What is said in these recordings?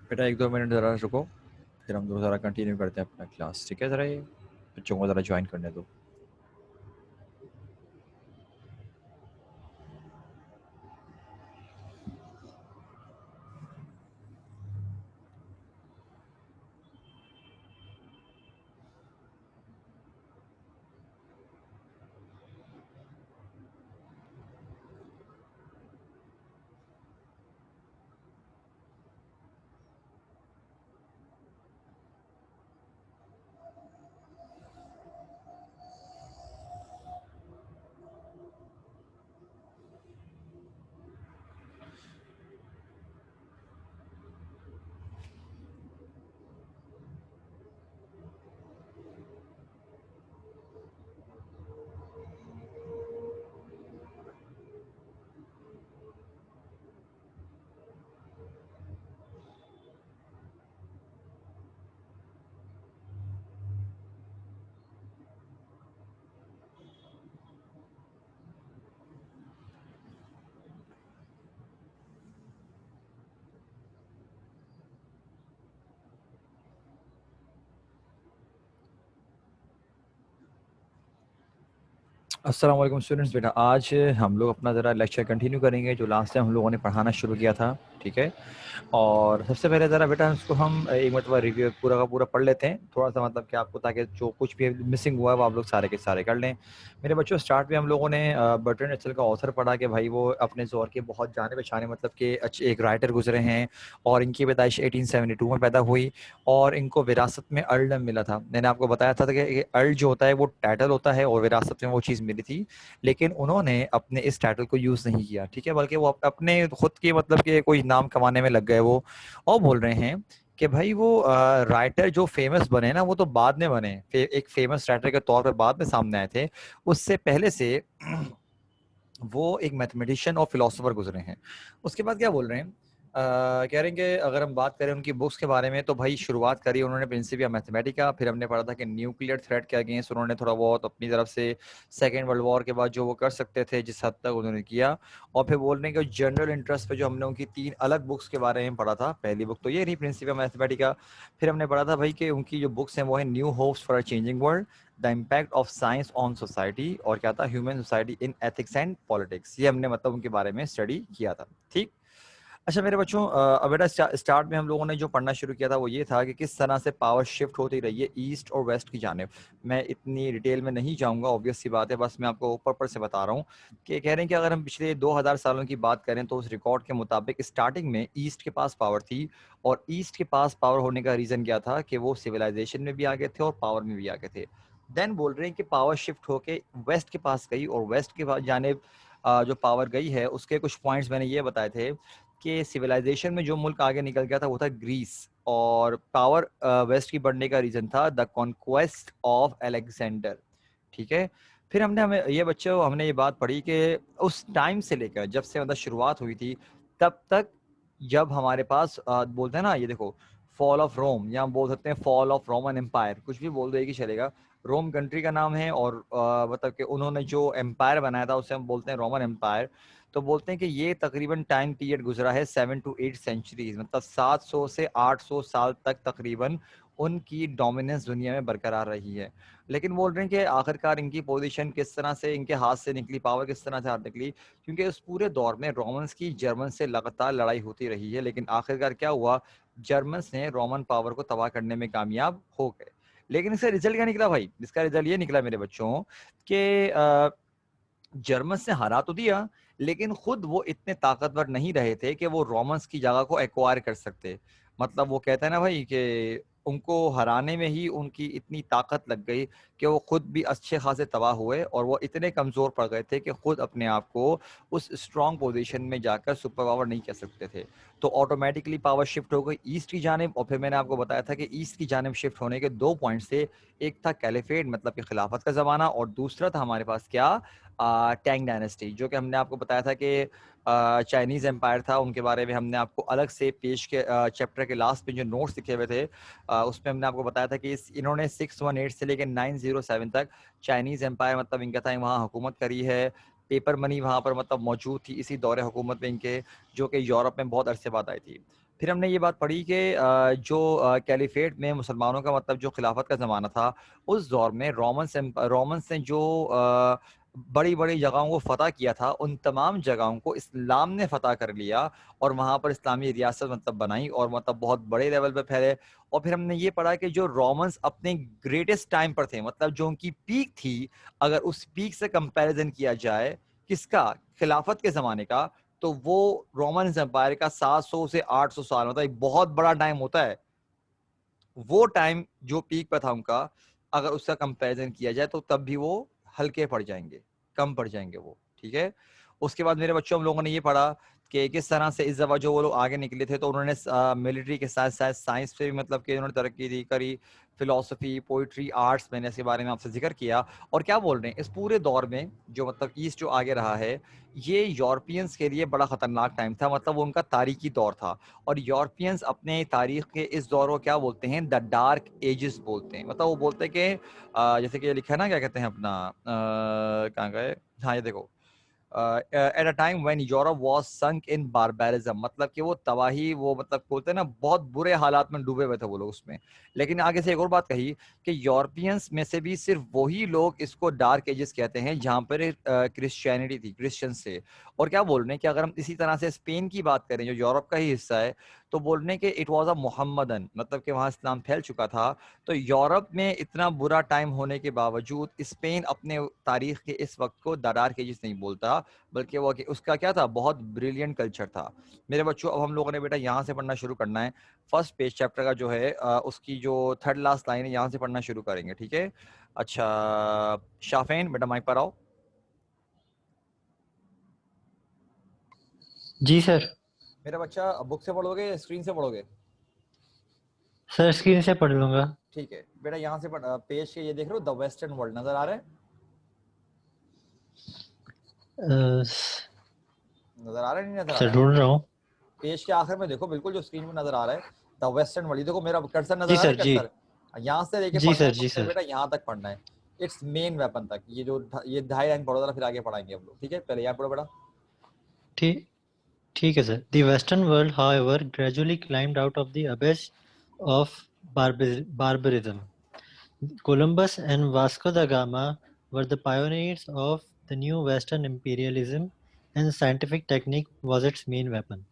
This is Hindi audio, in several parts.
बेटा 1-2 मिनट ज़रा रुको, फिर हम लोग ज़रा कंटिन्यू करते हैं अपना क्लास, ठीक है? ज़रा ये बच्चों को ज़रा ज्वाइन करने दो। अस्सलाम वालेकुम स्टूडेंट्स। बेटा आज हम लोग अपना ज़रा लेक्चर कंटिन्यू करेंगे जो लास्ट टाइम हम लोगों ने पढ़ाना शुरू किया था, ठीक है? और सबसे पहले ज़रा बेटा इसको हम एक मतलब रिव्यू पूरा का पूरा पढ़ लेते हैं, थोड़ा-सा मतलब कि आपको, ताकि जो कुछ भी मिसिंग हुआ है वो आप लोग सारे के सारे कर लें। मेरे बच्चों, स्टार्ट में हम लोगों ने बर्ट्रैंड रसेल का ऑथर पढ़ा कि भाई वो अपने ज़ौर के बहुत जाने-पहचाने मतलब कि अच्छे एक राइटर गुज़रे हैं और इनकी पैदाइश 1872 में पैदा हुई और इनको विरासत में अर्लडम मिला था। मैंने आपको बताया था कि अर्ल जो होता है वो टाइटल होता है और विरासत में वो चीज़ मिली थी, लेकिन उन्होंने अपने इस टाइटल को यूज़ नहीं किया, ठीक है? बल्कि वो अपने खुद के मतलब कि कोई नाम कमाने में लग गए वो, और बोल रहे हैं कि भाई वो राइटर जो फेमस बने ना, वो तो बाद में बने, एक फेमस राइटर के तौर पर बाद में सामने आए थे। उससे पहले से वो एक मैथमेटिशियन और फिलोसोफर गुजरे हैं। उसके बाद क्या बोल रहे हैं, कह रहे हैं कि अगर हम बात करें उनकी बुक्स के बारे में, तो भाई शुरुआत करी उन्होंने प्रिंसिपिया मैथमेटिका, फिर हमने पढ़ा था कि न्यूक्लियर थ्रेट के अगेंस्ट उन्होंने थोड़ा बहुत अपनी तरफ से सेकेंड वर्ल्ड वॉर के बाद जो वो कर सकते थे जिस हद तक उन्होंने किया। और फिर बोल रहे हैं कि जनरल इंटरेस्ट पे जो हमने उनकी 3 अलग बुक्स के बारे में पढ़ा था, पहली बुक तो ये रही प्रिंसिपिया मैथमेटिका, फिर हमने पढ़ा था भाई कि उनकी जो बुक्स हैं वो है new hopes for a changing world, the impact of science on society, और क्या था, human society in ethics and politics. ये हमने मतलब उनके बारे में स्टडी किया था, ठीक? अच्छा मेरे बच्चों, अब बेटा स्टार्ट में हम लोगों ने जो पढ़ना शुरू किया था वो ये था कि किस तरह से पावर शिफ्ट होती रही है ईस्ट और वेस्ट की जानिब। मैं इतनी डिटेल में नहीं जाऊंगा, ऑब्वियस सी बात है, बस मैं आपको ऊपर ऊपर से बता रहा हूँ कि कह रहे हैं कि अगर हम पिछले 2000 सालों की बात करें तो उस रिकॉर्ड के मुताबिक स्टार्टिंग में ईस्ट के पास पावर थी, और ईस्ट के पास पावर होने का रीज़न क्या था कि वो सिविलाइजेशन में भी आगे थे और पावर में भी आगे थे। देन बोल रहे हैं कि पावर शिफ्ट होके वेस्ट के पास गई, और वेस्ट के पास जानिब जो पावर गई है उसके कुछ पॉइंट्स मैंने ये बताए थे कि सिविलाइजेशन में जो मुल्क आगे निकल गया था वो था ग्रीस, और पावर वेस्ट की बढ़ने का रीजन था द कॉन्क्वेस्ट ऑफ अलेक्जेंडर, ठीक है? फिर हमने ये बात पढ़ी कि उस टाइम से लेकर जब से मतलब शुरुआत हुई थी तब तक, जब हमारे पास बोलते हैं ना, ये देखो, फॉल ऑफ रोम, या हम बोल सकते हैं फॉल ऑफ रोमन एम्पायर, कुछ भी बोल दो एक ही चलेगा। रोम कंट्री का नाम है, और मतलब कि उन्होंने जो एम्पायर बनाया था उसे हम बोलते हैं रोमन एम्पायर। तो बोलते हैं कि ये तकरीबन टाइम पीरियड गुजरा है 7 to 8 सेंचुरीज, मतलब 700 से 800 साल तक तकरीबन उनकी डोमिनेंस दुनिया में बरकरार रही है। लेकिन बोल रहे हैं कि आखिरकार इनकी पोजीशन किस तरह से इनके हाथ से निकली, पावर किस तरह से हाथ निकली, क्योंकि उस पूरे दौर में रोमन्स की जर्मन से लगातार लड़ाई होती रही है, लेकिन आखिरकार क्या हुआ, जर्मन्स ने रोमन पावर को तबाह करने में कामयाब हो गए। लेकिन इसका रिजल्ट क्या निकला भाई? इसका रिजल्ट ये निकला मेरे बच्चों कि जर्मन्स ने हरा तो दिया, लेकिन खुद वो इतने ताकतवर नहीं रहे थे कि वो रोमन्स की जगह को एक्वायर कर सकते। मतलब वो कहते हैं ना भाई कि उनको हराने में ही उनकी इतनी ताकत लग गई कि वो खुद भी अच्छे खासे तबाह हुए और वो इतने कमज़ोर पड़ गए थे कि खुद अपने आप को उस स्ट्रॉन्ग पोजीशन में जाकर सुपर पावर नहीं कह सकते थे। तो ऑटोमेटिकली पावर शिफ्ट हो गई ईस्ट की जानिब, और फिर मैंने आपको बताया था कि ईस्ट की जानिब शिफ्ट होने के 2 पॉइंट्स थे। एक था कैलिफेट मतलब कि खिलाफत का ज़माना, और दूसरा था हमारे पास क्या, टैंग डायनेस्टी, जो कि हमने आपको बताया था कि चाइनीज़ एम्पायर था। उनके बारे में हमने आपको अलग से पेश के चैप्टर के लास्ट में जो नोट्स लिखे हुए थे उसमें हमने आपको बताया था कि इन्होंने 618 से लेकर 907 तक चाइनीज़ एम्पायर मतलब इनका था वहाँ हुकूमत करी है। पेपर मनी वहाँ पर मतलब मौजूद थी इसी दौरे हुकूमत में इनके, जो कि यूरोप में बहुत अरसे बाद आई थी। फिर हमने ये बात पढ़ी कि जो कैलिफेट में मुसलमानों का मतलब जो खिलाफत का ज़माना था, उस दौर में रोमन्स ने जो बड़ी-बड़ी जगहों को फ़तह किया था, उन तमाम जगहों को इस्लाम ने फ़तह कर लिया और वहाँ पर इस्लामी रियासत मतलब बनाई और मतलब बहुत बड़े लेवल पे फैले। और फिर हमने ये पढ़ा कि जो रोमन्स अपने ग्रेटेस्ट टाइम पर थे, मतलब जो उनकी पीक थी, अगर उस पीक से कंपैरिज़न किया जाए, किसका? खिलाफत के ज़माने का, तो वो रोमन एम्पायर का 700 से 800 साल, मतलब एक बहुत बड़ा टाइम होता है। वो टाइम जो पीक पे था उनका, अगर उसका कंपैरिजन किया जाए तो तब भी वो हल्के पड़ जाएंगे, कम पड़ जाएंगे वो, ठीक है। उसके बाद मेरे बच्चों हम लोगों ने ये पढ़ा कि किस तरह से इस दफ़ा जो वो लोग आगे निकले थे, तो उन्होंने मिलिट्री के साथ साथ साइंस पे भी मतलब कि उन्होंने तरक्की दी करी, फिलोसफी, पोइट्री, आर्ट्स, मैंने इसके बारे में आपसे जिक्र किया। और क्या बोल रहे हैं, इस पूरे दौर में जो मतलब ईस्ट जो आगे रहा है, ये यूरोपियंस के लिए बड़ा ख़तरनाक टाइम था, मतलब वो उनका तारीखी दौर था। और यूरोपियंस अपने तारीख के इस दौर को क्या बोलते हैं, द डार्क एजेस बोलते हैं। मतलब वो बोलते हैं कि जैसे कि ये लिखा है ना, क्या कहते हैं अपना, कहाँ गए, हाँ ये देखो, at a time when Europe was sunk in barbarism, मतलब कि वो तबाही, वो मतलब बोलते हैं ना, बहुत बुरे हालात में डूबे हुए थे वो लोग उसमें। लेकिन आगे से एक और बात कही कि यूरोपियंस में से भी सिर्फ वही लोग इसको डार्क एजेस कहते हैं जहाँ पर क्रिश्चियनिटी थी, क्रिश्चियंस से। और क्या बोल रहे हैं कि अगर हम इसी तरह से स्पेन की बात करें जो यूरोप का ही हिस्सा है, तो बोल रहे हैं कि इट वाज अ मोहम्मदन, मतलब कि वहाँ इस्लाम फैल चुका था। तो यूरोप में इतना बुरा टाइम होने के बावजूद स्पेन अपने तारीख के इस वक्त को द डार्क एजेस नहीं बोलता, बल्कि वो उसका क्या था, बहुत ब्रिलियंट कल्चर था। मेरे बच्चों, अब हम लोगों ने बेटा यहाँ से पढ़ना शुरू करना है। फर्स्ट पेज चैप्टर का जो है उसकी जो थर्ड लास्ट लाइन है, यहाँ से पढ़ना शुरू करेंगे, ठीक है। अच्छा, शाफेन बेटा माइक पर आओ। जी सर। मेरा बच्चा, बुक से पढ़ोगे स्क्रीन से पढ़ोगे? सर स्क्रीन से पढ़ लूंगा। ठीक है बेटा, यहाँ से पेज के ये देख रहे हो, द वेस्टर्न वर्ल्ड नजर आ रहा है? नजर आ रहा है, नहीं नजर आ सर रहा है? ढूंढ रहा हूँ। पेज के आखिर में देखो, बिल्कुल जो स्क्रीन में नजर आ रहा है, द वेस्टर्न वर्ल्ड, देखो मेरा कर्सर नजर जी आ रहा है, सर जी। कर्सर यहाँ से लेके जी पढ़ना सर है जी तुमने सर। बेटा, यहाँ तक पढ़ना है, इट्स मेन वेपन तक। ये जो ये 2.5 लाइन पढ़ो जरा, फिर आगे पढ़ाएंगे हम लोग, ठीक है। पहले यहाँ पढ़ो बेटा। ठीक ठीक है sir. The western world however gradually climbed out of the abyss of barbarism. Columbus and Vasco da Gama were the pioneers of the new Western imperialism, and scientific technique was its main weapon.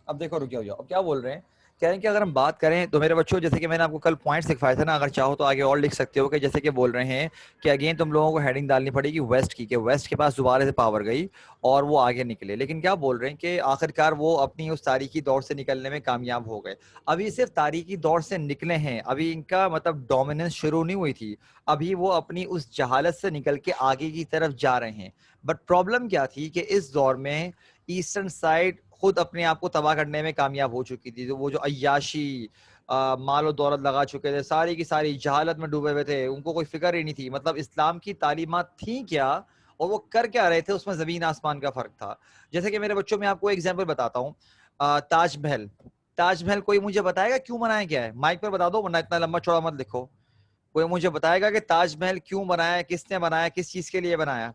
अब देखो, रुक जाओ, अब क्या बोल रहे हैं, कह रहे हैं कि अगर हम बात करें तो मेरे बच्चों, जैसे कि मैंने आपको कल पॉइंट्स लिखवाए थे ना, अगर चाहो तो आगे और लिख सकते हो, कि जैसे कि बोल रहे हैं कि अगेन तुम लोगों को हेडिंग डालनी पड़ेगी वेस्ट की, कि वेस्ट के पास दोबारा से पावर गई और वो आगे निकले। लेकिन क्या बोल रहे हैं कि आखिरकार वो अपनी उस तारीखी दौर से निकलने में कामयाब हो गए। अभी सिर्फ तारीखी दौर से निकले हैं, अभी इनका मतलब डोमिनेंस शुरू नहीं हुई थी, अभी वो अपनी उस जहालत से निकल के आगे की तरफ जा रहे हैं। बट प्रॉब्लम क्या थी कि इस दौर में ईस्टर्न साइड खुद अपने आप को तबाह करने में कामयाब हो चुकी थी। तो वो जो अय्याशी, मालो दौलत लगा चुके थे, सारी की सारी जहालत में डूबे हुए थे, उनको कोई फिक्र ही नहीं थी, मतलब इस्लाम की तालीमात थी क्या और वो कर क्या रहे थे, उसमें जमीन आसमान का फर्क था। जैसे कि मेरे बच्चों में आपको एग्जाम्पल बताता हूँ, ताजमहल। ताजमहल कोई मुझे बताएगा क्यों बनाया गया है? माइक पर बता दो, वरना इतना लंबा चौड़ा मत लिखो। कोई मुझे बताएगा कि ताजमहल क्यों बनाया, किसने बनाया, किस चीज के लिए बनाया?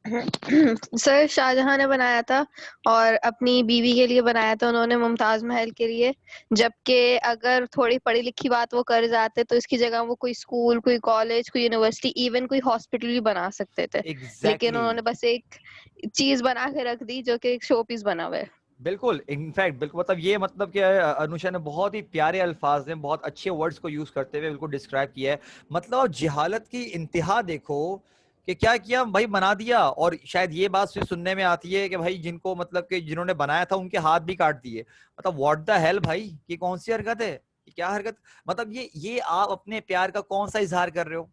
सर शाहजहां ने बनाया था और अपनी बीवी के लिए बनाया था उन्होंने, मुमताज महल के लिए। जबकि अगर थोड़ी पढ़ी लिखी बात वो कर जाते तो इसकी जगह वो कोई स्कूल, कोई कॉलेज, कोई यूनिवर्सिटी, इवन कोई हॉस्पिटल भी बना सकते थे। लेकिन एग्जैक्टली उन्होंने बस एक चीज बना के रख दी जो कि एक शो पीस बना हुआ है। बिल्कुल, इनफैक्ट बिल्कुल, मतलब ये मतलब क्या है, अनुषा ने बहुत ही प्यारे अल्फाज में बहुत अच्छे वर्ड्स को यूज करते हुए बिल्कुल डिस्क्राइब किया है। मतलब जहालत की इंतहा देखो कि क्या किया भाई, बना दिया। और शायद ये बात फिर सुनने में आती है कि भाई जिनको मतलब कि जिन्होंने बनाया था उनके हाथ भी काट दिए। मतलब व्हाट द हेल भाई, ये कौन सी हरकत है? क्या हरकत, मतलब ये आप अपने प्यार का कौन सा इजहार कर रहे हो?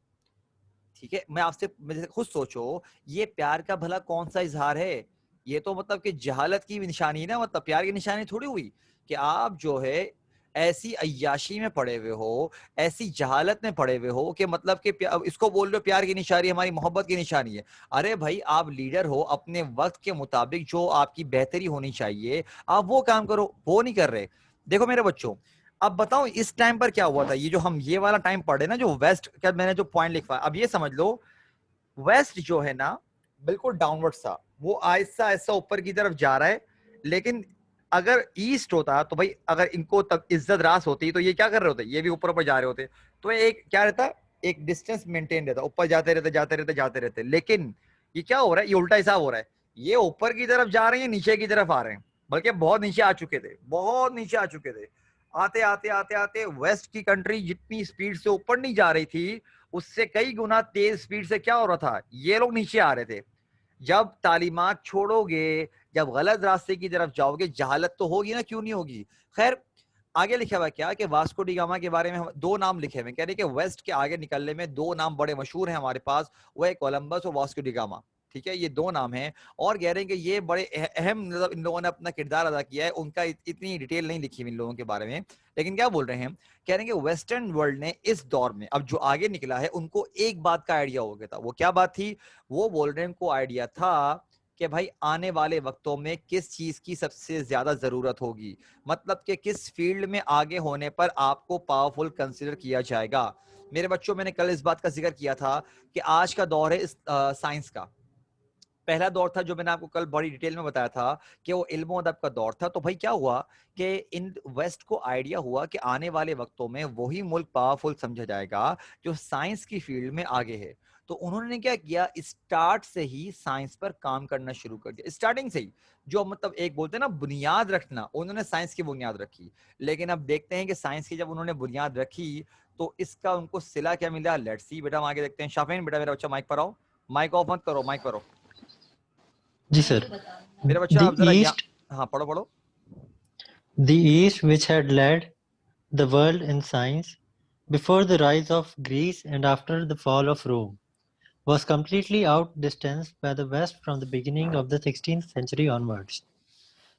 ठीक है, मैं आपसे खुद सोचो, ये प्यार का भला कौन सा इजहार है? ये तो मतलब कि जहालत की निशानी है ना, मतलब प्यार की निशानी थोड़ी हुई कि आप जो है ऐसी अय्याशी में पड़े हुए हो, ऐसी जहालत में पड़े हुए हो कि मतलब कि इसको बोल रहे हो प्यार की निशानी, हमारी मोहब्बत की निशानी है। अरे भाई, आप लीडर हो, अपने वक्त के मुताबिक जो आपकी बेहतरी होनी चाहिए आप वो काम करो, वो नहीं कर रहे। देखो मेरे बच्चों, अब बताओ इस टाइम पर क्या हुआ था, ये जो हम ये वाला टाइम पढ़े ना, जो वेस्ट का मैंने जो पॉइंट लिखा, अब ये समझ लो वेस्ट जो है ना बिल्कुल डाउनवर्ड सा, वो आहिस्ता आहिस्ता ऊपर की तरफ जा रहा है। लेकिन अगर ईस्ट होता तो भाई, अगर इनको तक इज्जत रास होती तो ये क्या कर रहे होते, ये भी ऊपर ऊपर जा रहे होते, तो एक क्या रहता, एक डिस्टेंस मेंटेन रहता, ऊपर जाते रहते जाते रहते जाते रहते। लेकिन ये क्या हो रहा है, ये उल्टा हिसाब हो रहा है, ये ऊपर की तरफ जा रहे हैं, नीचे की तरफ आ रहे हैं, बल्कि बहुत नीचे आ चुके थे, बहुत नीचे आ चुके थे। आते आते आते आते वेस्ट की कंट्री जितनी स्पीड से ऊपर नहीं जा रही थी, उससे कई गुना तेज स्पीड से क्या हो रहा था, ये लोग नीचे आ रहे थे। जब तालीमात छोड़ोगे, जब गलत रास्ते की तरफ जाओगे, जहालत तो होगी ना, क्यों नहीं होगी। खैर, आगे लिखा हुआ क्या कि वास्को डी गामा के बारे में हम दो नाम लिखे हुए, कह रहे कि वेस्ट के आगे निकलने में दो नाम बड़े मशहूर हैं हमारे पास, वो है कोलंबस और वास्को डी गामा। ठीक है, ये दो नाम हैं, और कह रहे हैं कि ये बड़े अहम, मतलब इन लोगों ने अपना किरदार अदा किया है। उनका इतनी डिटेल नहीं लिखी इन लोगों के बारे में, लेकिन क्या बोल रहे हैं, कह रहे हैं कि वेस्टर्न वर्ल्ड ने इस दौर में, अब जो आगे निकला है, उनको एक बात का आइडिया हो गया था। वो क्या बात थी? वो बोल रहे हैं उनको आइडिया था कि भाई आने वाले वक्तों में किस चीज की सबसे ज्यादा जरूरत होगी, मतलब कि किस फील्ड में आगे होने पर आपको पावरफुल कंसिडर किया जाएगा। मेरे बच्चों, मैंने कल इस बात का जिक्र किया था कि आज का दौर है इस साइंस का। पहला दौर था जो मैंने आपको कल बड़ी डिटेल में बताया था कि वो इल्म अदब का दौर था। तो भाई क्या हुआ कि इन वेस्ट को आइडिया हुआ कि आने वाले वक्तों में वही मुल्क पावरफुल समझा जाएगा जो साइंस की फील्ड में आगे है। तो उन्होंने क्या किया, स्टार्ट से ही साइंस पर काम करना शुरू कर दिया, स्टार्टिंग से ही। जो मतलब एक बोलते हैं ना बुनियाद रखना, उन्होंने साइंस की बुनियाद रखी। लेकिन अब देखते हैं कि साइंस की जब उन्होंने बुनियाद रखी तो इसका उनको सिला क्या मिला, लेट्स सी। बेटा हम आगे देखते हैं। शाफिन बेटा, मेरा बच्चा माइक पर आओ, माइक ऑफ मत करो, माइक पर आओ। जी सर। मेरा बच्चा The आप जरा East, हाँ पढ़ो पढ़ो। the East, which had led the world in science before the rise of Greece and after the fall of Rome, was completely outdistanced by the West from the beginning of the 16th century onwards.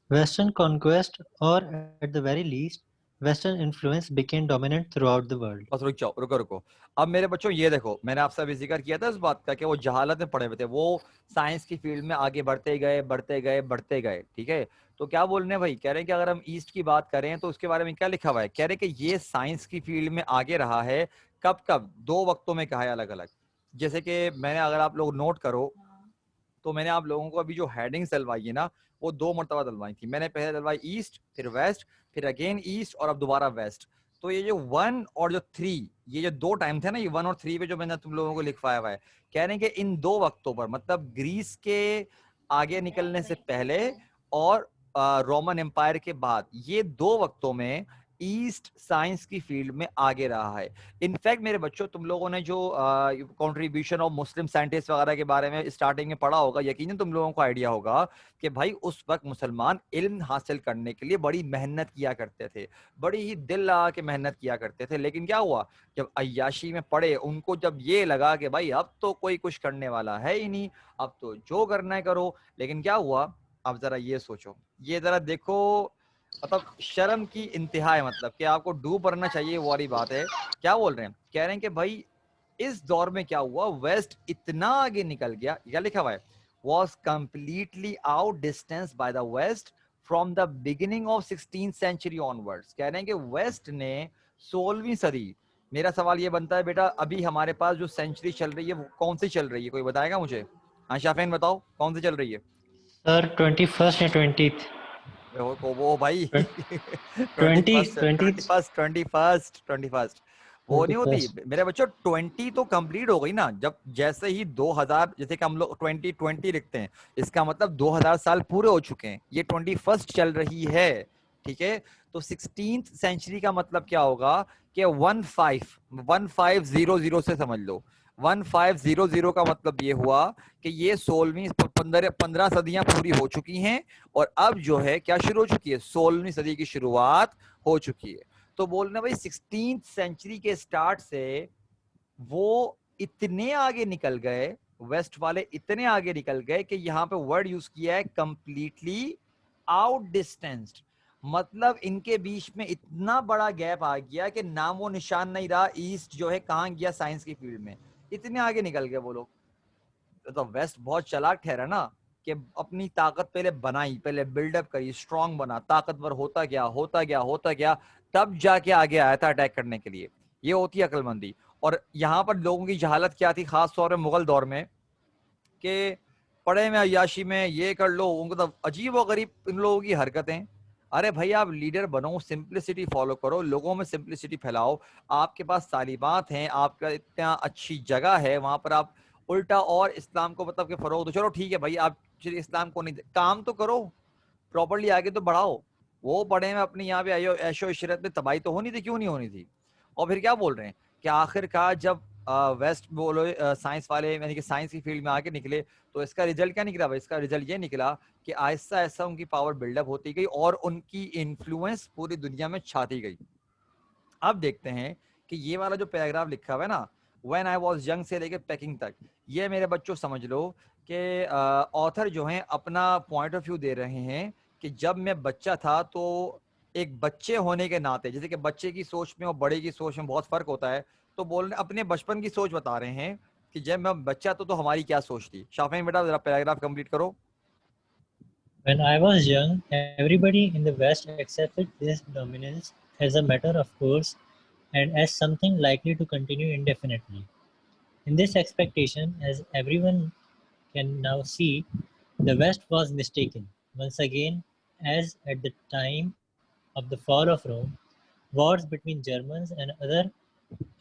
Western conquest, or at the very least, Western influence became dominant throughout the world. बस रुक जाओ, रुको रुको। अब मेरे बच्चों ये देखो, मैंने आपसे अभी जिक्र किया था इस बात का कि वो जहालत में पड़े हुए थे, वो साइंस की फील्ड में आगे बढ़ते गए बढ़ते गए बढ़ते गए। ठीक है, तो क्या बोल रहे हैं भाई, कह रहे हैं कि अगर हम ईस्ट की बात करें तो उसके बारे में क्या लिखा हुआ है, कह रहे हैं कि ये साइंस की फील्ड में आगे रहा है। कब कब, दो वक्तों में कहा है अलग अलग। जैसे कि मैंने, अगर आप लोग नोट करो, तो मैंने आप लोगों को अभी जो हेडिंग्स डलवाई है ना, वो दो मरतबा डलवाई थी मैंने। पहले डलवाई ईस्ट, फिर वेस्ट, फिर अगेन ईस्ट, और अब दोबारा वेस्ट। तो ये जो 1 और जो 3, ये जो दो टाइम थे ना, ये 1 और 3 पे जो मैंने तुम लोगों को लिखवाया हुआ है, कह रहे हैं कि इन दो वक्तों पर, मतलब ग्रीस के आगे निकलने से पहले और रोमन एम्पायर के बाद, ये दो वक्तों में ईस्ट साइंस की फील्ड में आगे रहा है। इनफैक्ट मेरे बच्चों, तुम लोगों ने जो कंट्रीब्यूशन ऑफ मुस्लिम साइंटिस्ट वगैरह के बारे में स्टार्टिंग में पढ़ा होगा, यकीनन तुम लोगों को आइडिया होगा कि भाई उस वक्त मुसलमान इल्म हासिल करने के लिए बड़ी मेहनत किया करते थे, बड़ी ही दिल लगा के मेहनत किया करते थे। लेकिन क्या हुआ, जब अय्याशी में पड़े, उनको जब ये लगा कि भाई अब तो कोई कुछ करने वाला है ही नहीं, अब तो जो करना है करो। लेकिन क्या हुआ, अब जरा ये सोचो, ये जरा देखो, मतलब शर्म की इंतहा है, मतलब कि आपको डूब मरना चाहिए, वो वाली बात है। क्या बोल रहे हैं, कह रहे हैं कि भाई इस दौर में क्या हुआ, वेस्ट इतना आगे निकल गया, क्या लिखा हुआ है, was completely outdistanced by the west from the beginning of 16th century onwards। कह रहे हैं कि वेस्ट ने 16वीं सदी, मेरा सवाल ये बनता है बेटा, अभी हमारे पास जो सेंचुरी चल रही है वो कौन सी चल रही है, कोई बताएगा मुझे? हाँ शाफिन बताओ, कौन सी चल रही है? Sir, 21st and 20th. वो भाई 20th, 20th, 21st वो नहीं होती 21st. मेरे बच्चों। 20 तो कंप्लीट हो गई ना, जब जैसे ही 2000, जैसे कि हम लोग 2020 लिखते हैं, इसका मतलब 2000 साल पूरे हो चुके हैं, ये 21st चल रही है। ठीक है, तो 16th सेंचुरी का मतलब क्या होगा कि 1500 से समझ लो, 1500 का मतलब ये हुआ कि ये 16वीं 15 सदियां पूरी हो चुकी हैं, और अब जो है क्या शुरू हो चुकी है, 16वीं सदी की शुरुआत हो चुकी है। तो बोलना भाई 16th सेंचुरी के स्टार्ट से वो इतने आगे निकल गए, वेस्ट वाले इतने आगे निकल गए कि यहाँ पे वर्ड यूज किया है कंप्लीटली आउट डिस्टेंस्ड। मतलब इनके बीच में इतना बड़ा गैप आ गया कि नाम वो निशान नहीं रहा ईस्ट जो है कहाँ गया साइंस की फील्ड में, इतने आगे निकल गए वो लोग। तो वेस्ट बहुत चालाक ठहरा ना कि अपनी ताकत पहले बनाई, पहले बिल्डअप करी, स्ट्रांग बना, ताकतवर होता गया होता गया होता गया, तब जाके आगे आया था अटैक करने के लिए। ये होती है अक्लमंदी। और यहाँ पर लोगों की जहालत क्या थी खास तौर पे मुगल दौर में, कि पड़े में अय्याशी में ये कर लो, उनको तो अजीब व गरीब इन लोगों की हरकतें। अरे भाई आप लीडर बनो, सिंप्लिसिटी फॉलो करो, लोगों में सिंप्लिसिटी फैलाओ। आपके पास तालीमात हैं, आपका इतना अच्छी जगह है, वहां पर आप उल्टा और इस्लाम को मतलब के फरोग दो। चलो ठीक है भाई, आप इस्लाम को नहीं, काम तो करो प्रॉपरली, आगे तो बढ़ाओ। वो पढ़े में अपनी यहाँ पे ऐशो इशरत में तबाही तो होनी थी, क्यों नहीं होनी थी। और फिर क्या बोल रहे हैं कि आखिरकार जब वेस्ट बोलो साइंस वाले यानी कि साइंस की फील्ड में आके निकले, तो इसका रिजल्ट क्या निकला भाई? इसका रिजल्ट ये निकला कि आहिस्ता आहिस्ता उनकी पावर बिल्डअप होती गई और उनकी इन्फ्लुएंस पूरी दुनिया में छाती गई। अब देखते हैं कि ये वाला जो पैराग्राफ लिखा हुआ है ना, व्हेन आई वाज यंग से लेके पैकिंग तक, ये मेरे बच्चों समझ लो कि ऑथर जो हैं अपना पॉइंट ऑफ व्यू दे रहे हैं कि जब मैं बच्चा था तो एक बच्चे होने के नाते, जैसे कि बच्चे की सोच में और बड़े की सोच में बहुत फर्क होता है, तो बोल रहे अपने बचपन की सोच बता रहे हैं कि जब मैं बच्चा था तो हमारी क्या सोच थी। शाफिन बेटा जरा पैराग्राफ कंप्लीट करो। When I was young, everybody in the West accepted this dominance as a matter of course and as something likely to continue indefinitely. In this expectation, as everyone can now see, the West was mistaken. Once again, as at the time of the fall of Rome, wars between Germans and other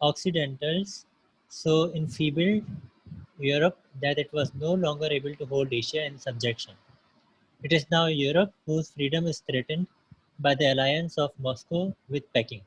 Occidentals so enfeebled Europe that it was no longer able to hold Asia in subjection. It is now Europe whose freedom is threatened by the alliance of Moscow with Peking.